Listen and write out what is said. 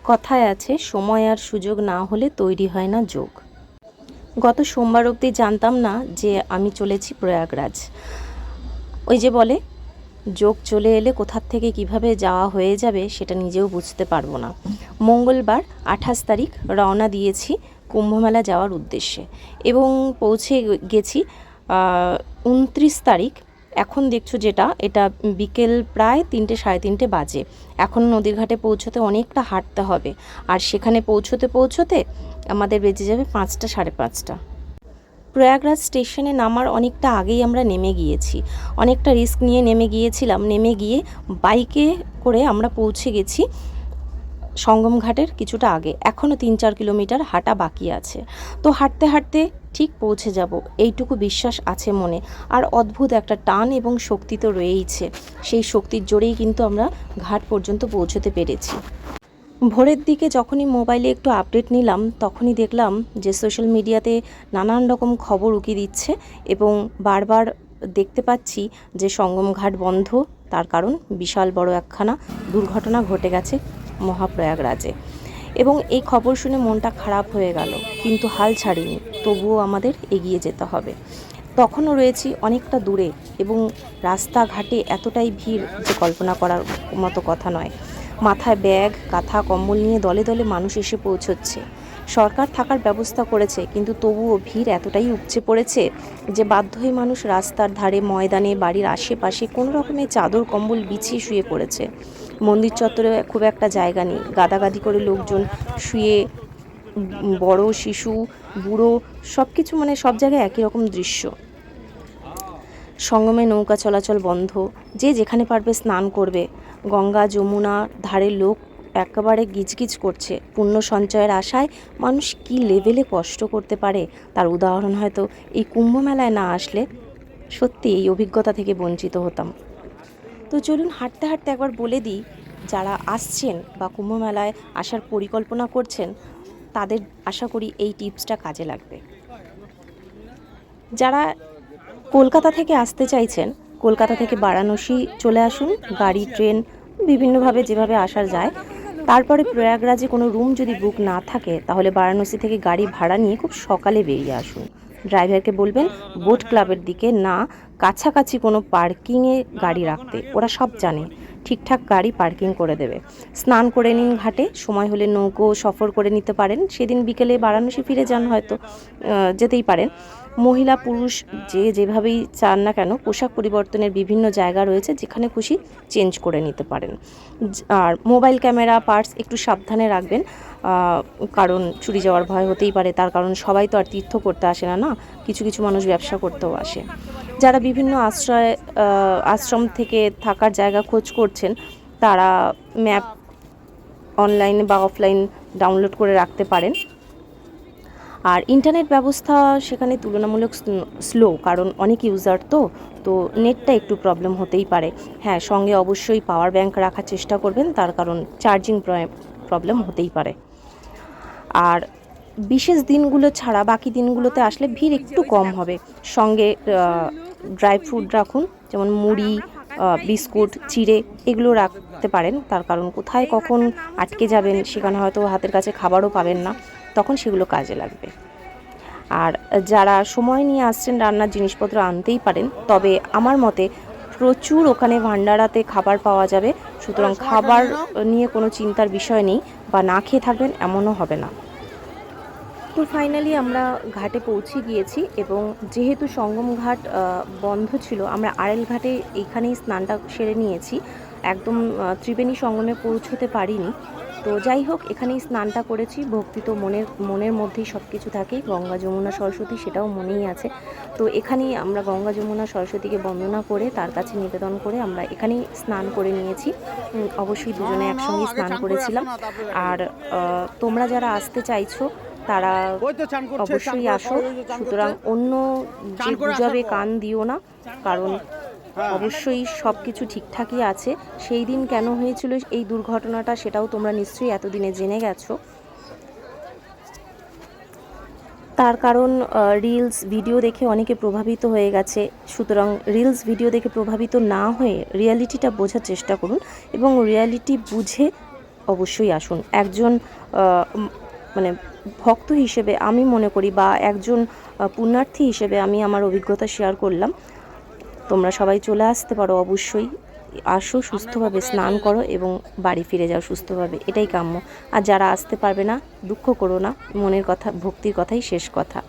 কথায় আছে, সময় আর সুযোগ না হলে তৈরি হয় না যোগ। গত সোমবার অবধি জানতাম না যে আমি চলেছি প্রয়াগরাজ। ওই যে বলে, যোগ চলে এলে কোথার থেকে কিভাবে যাওয়া হয়ে যাবে সেটা নিজেও বুঝতে পারবো না। মঙ্গলবার 28 তারিখ রওনা দিয়েছি কুম্ভমেলা যাওয়ার উদ্দেশ্যে এবং পৌঁছে গেছি 29 তারিখ। এখন দেখছো যেটা, এটা বিকেল প্রায় 3টে সাড়ে 3টে বাজে। এখন নদীর ঘাটে পৌঁছতে অনেকটা হাঁটতে হবে, আর সেখানে পৌঁছতে আমাদের বেজে যাবে 5টা সাড়ে 5টা। প্রয়াগরাজ স্টেশনে নামার অনেকটা আগেই আমরা নেমে গিয়েছি, অনেকটা রিস্ক নিয়ে নেমে গিয়েছিলাম। নেমে গিয়ে বাইকে করে আমরা পৌঁছে গেছি সঙ্গম ঘাটের কিছুটা আগে। এখনও 3-4 কিলোমিটার হাঁটা বাকি আছে। তো হাঁটতে হাঁটতে ঠিক পৌঁছে যাব এইটুকু বিশ্বাস আছে মনে। আর অদ্ভুত একটা টান এবং শক্তি তো রয়েইছে, সেই শক্তির জোরেই কিন্তু আমরা ঘাট পর্যন্ত পৌঁছতে পেরেছি। ভোরের দিকে যখনই মোবাইলে একটু আপডেট নিলাম, তখনই দেখলাম যে সোশ্যাল মিডিয়াতে নানান রকম খবর উকি দিচ্ছে এবং বারবার দেখতে পাচ্ছি যে সঙ্গম ঘাট বন্ধ। তার কারণ বিশাল বড় একখানা দুর্ঘটনা ঘটে গেছে মহাপ্রয়াগরাজে। এবং এই খবর শুনে মনটা খারাপ হয়ে গেল, কিন্তু হাল ছাড়িনি, তবুও আমাদের এগিয়ে যেতে হবে। তখনও রয়েছি অনেকটা দূরে এবং রাস্তাঘাটে এতটাই ভিড় যে কল্পনা করার মতো কথা নয়। মাথায় ব্যাগ, কাঁথা, কম্বল নিয়ে দলে দলে মানুষ এসে পৌঁছচ্ছে। সরকার থাকার ব্যবস্থা করেছে, কিন্তু তবুও ভিড় এতটাই উপচে পড়েছে যে বাধ্য হয়ে মানুষ রাস্তার ধারে, ময়দানে, বাড়ির আশেপাশে কোনো রকমের চাদর কম্বল বিছিয়ে শুয়ে পড়েছে। মন্দির চত্বরে খুব একটা জায়গা নেই, গাদাগাদি করে লোকজন শুয়ে, বড়, শিশু, বুড়ো, সব কিছু, মানে সব জায়গায় একই রকম দৃশ্য। সঙ্গমে নৌকা চলাচল বন্ধ, যে যেখানে পারবে স্নান করবে। গঙ্গা যমুনা ধারে লোক একেবারে গিজগিজ করছে। পুণ্য সঞ্চয়ের আশায় মানুষ কি লেভেলে কষ্ট করতে পারে তার উদাহরণ হয়তো এই কুম্ভ মেলায় না আসলে সত্যি এই অভিজ্ঞতা থেকে বঞ্চিত হতাম। তো চলুন হাঁটতে হাঁটতে একবার বলে দিই, যারা আসছেন বা কুম্ভ মেলায় আসার পরিকল্পনা করছেন তাদের আশা করি এই টিপসটা কাজে লাগবে। যারা কলকাতা থেকে আসতে চাইছেন, কলকাতা থেকে বারাণসী চলে আসুন, গাড়ি, ট্রেন, বিভিন্নভাবে যেভাবে আসা যায়। তারপরে প্রয়াগরাজে কোনো রুম যদি বুক না থাকে, তাহলে বারাণসী থেকে গাড়ি ভাড়া নিয়ে খুব সকালে বেরিয়ে আসুন। ড্রাইভারকে বলবেন বোট ক্লাবের দিকে না কাছাকাছি কোনো পার্কিংয়ে গাড়ি রাখতে, ওরা সব জানে, ঠিকঠাক গাড়ি পার্কিং করে দেবে। স্নান করে নিন ঘাটে, সময় হলে নৌকো সফর করে নিতে পারেন। সেদিন বিকেলে বারাণসী ফিরে যান, হয়তো যেতেই পারেন। মহিলা পুরুষ যে যেভাবেই চান না কেন, পোশাক পরিবর্তনের বিভিন্ন জায়গা রয়েছে, যেখানে খুশি চেঞ্জ করে নিতে পারেন। আর মোবাইল ক্যামেরা, পার্স একটু সাবধানে রাখবেন, কারণ চুরি যাওয়ার ভয় হতেই পারে। তার কারণ সবাই তো আর তীর্থ করতে আসে না, না, কিছু কিছু মানুষ ব্যবসা করতেও আসে। যারা বিভিন্ন আশ্রম থেকে থাকার জায়গা খোঁজ করছেন, তারা ম্যাপ অনলাইনে বা অফলাইন ডাউনলোড করে রাখতে পারেন। আর ইন্টারনেট ব্যবস্থা সেখানে তুলনামূলক স্লো, কারণ অনেক ইউজার তো নেটটা একটু প্রবলেম হতেই পারে। হ্যাঁ, সঙ্গে অবশ্যই পাওয়ার ব্যাংক রাখার চেষ্টা করবেন, তার কারণ চার্জিং প্রবলেম হতেই পারে। আর বিশেষ দিনগুলো ছাড়া বাকি দিনগুলোতে আসলে ভিড় একটু কম হবে। সঙ্গে ড্রাই ফ্রুট রাখুন, যেমন মুড়ি, বিস্কুট, চিড়ে, এগুলো রাখতে পারেন। তার কারণ কোথায় কখন আটকে যাবেন, সেখানে হয়তো হাতের কাছে খাবারও পাবেন না, তখন সেগুলো কাজে লাগবে। আর যারা সময় নিয়ে আসছেন, রান্নার জিনিসপত্র আনতেই পারেন, তবে আমার মতে প্রচুর ওখানে ভান্ডারাতে খাবার পাওয়া যাবে, সুতরাং খাবার নিয়ে কোনো চিন্তার বিষয় নেই, বা না খেয়ে থাকবেন এমনও হবে না। তো ফাইনালি আমরা ঘাটে পৌঁছে গিয়েছি এবং যেহেতু সঙ্গম ঘাট বন্ধ ছিল, আমরা আড়েল ঘাটে এইখানেই স্নানটা সেরে নিয়েছি। একদম ত্রিবেণী সঙ্গমে পৌঁছতে পারিনি। তো যাই হোক, এখানেই স্নানটা করেছি। ভক্তি তো মনের মধ্যেই সব কিছু থাকে। গঙ্গা যমুনা সরস্বতী, সেটাও মনেই আছে। তো এখানেই আমরা গঙ্গা যমুনা সরস্বতীকে বন্দনা করে, তার কাছে নিবেদন করে আমরা এখানেই স্নান করে নিয়েছি। অবশ্যই দুজনে একসঙ্গেই স্নান করেছিলাম। আর তোমরা যারা আসতে চাইছো তারা অবশ্যই আসো। সুতরাং অন্য যে গুজবে কান দিও না, কারণ অবশ্যই সব কিছু ঠিকঠাকই আছে। সেই দিন কেন হয়েছিল এই দুর্ঘটনাটা, সেটাও তোমরা নিশ্চয়ই এতদিনে জেনে গেছো। তার কারণ রিলস ভিডিও দেখে অনেকে প্রভাবিত হয়ে গেছে। সুতরাং রিলস ভিডিও দেখে প্রভাবিত না হয়ে রিয়ালিটিটা বোঝার চেষ্টা করুন এবং রিয়ালিটি বুঝে অবশ্যই আসুন। একজন মানে ভক্ত হিসেবে আমি মনে করি, বা একজন পুণ্যার্থী হিসেবে আমি আমার অভিজ্ঞতা শেয়ার করলাম। তোমরা সবাই চলে আসতে পারো অবশ্যই। আসো, সুস্থভাবে স্নান করো এবং বাড়ি ফিরে যাও সুস্থভাবে, এটাই কাম্য। আর যারা আসতে পারবে না, দুঃখ করো না, মনের কথা, ভক্তির কথাই শেষ কথা।